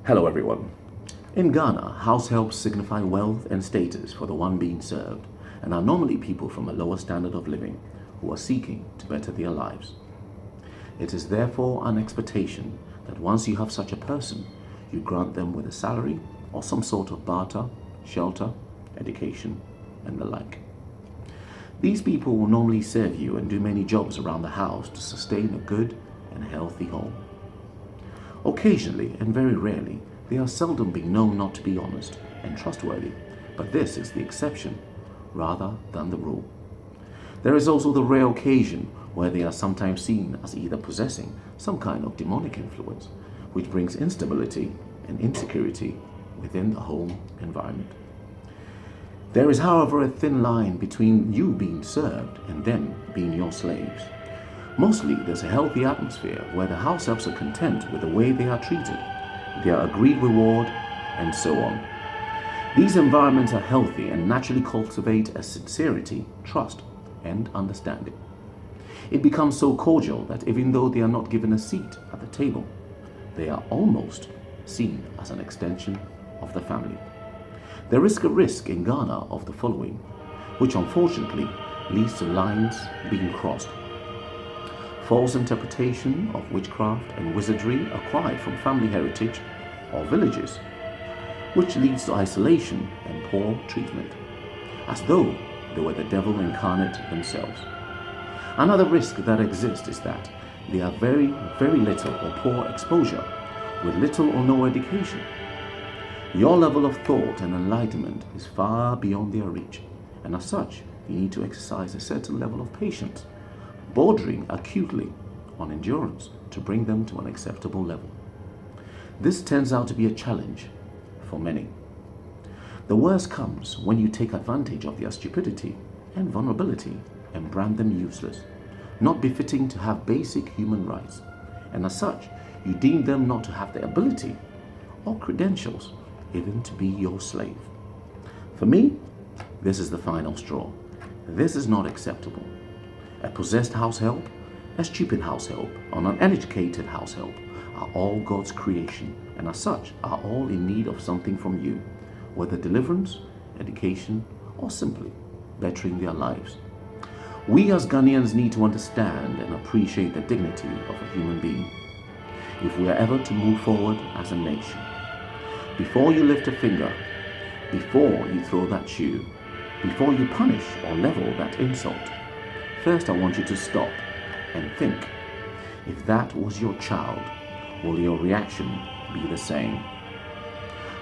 Hello everyone. In Ghana, house helps signify wealth and status for the one being served and are normally people from a lower standard of living who are seeking to better their lives. It is therefore an expectation that once you have such a person, you grant them with a salary or some sort of barter, shelter, education, and the like. These people will normally serve you and do many jobs around the house to sustain a good and healthy home. Occasionally, and very rarely, they are seldom being known not to be honest and trustworthy, but this is the exception rather than the rule. There is also the rare occasion where they are sometimes seen as either possessing some kind of demonic influence, which brings instability and insecurity within the home environment. There is, however, a thin line between you being served and them being your slaves. Mostly, there's a healthy atmosphere where the house helps are content with the way they are treated, their agreed reward, and so on. These environments are healthy and naturally cultivate a sincerity, trust, and understanding. It becomes so cordial that even though they are not given a seat at the table, they are almost seen as an extension of the family. There is a risk in Ghana of the following, which unfortunately leads to lines being crossed. False interpretation of witchcraft and wizardry acquired from family heritage or villages, which leads to isolation and poor treatment, as though they were the devil incarnate themselves. Another risk that exists is that they have very, very little or poor exposure with little or no education. Your level of thought and enlightenment is far beyond their reach, and as such, you need to exercise a certain level of patience, bordering acutely on endurance to bring them to an acceptable level. This turns out to be a challenge for many. The worst comes when you take advantage of their stupidity and vulnerability and brand them useless, not befitting to have basic human rights, and as such, you deem them not to have the ability or credentials even to be your slave. For me, this is the final straw. This is not acceptable. A possessed house help, a stupid house help, or an uneducated house help are all God's creation, and as such are all in need of something from you, whether deliverance, education, or simply bettering their lives. We as Ghanaians need to understand and appreciate the dignity of a human being if we are ever to move forward as a nation. Before you lift a finger, before you throw that shoe, before you punish or level that insult, first I want you to stop and think. If that was your child, will your reaction be the same?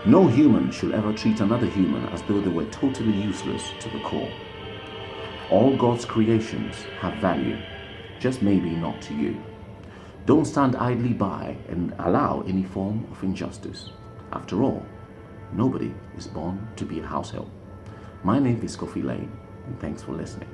No human should ever treat another human as though they were totally useless to the core. All God's creations have value, just maybe not to you. Don't stand idly by and allow any form of injustice. After all, nobody is born to be a house help. My name is Kofi Laing, and thanks for listening.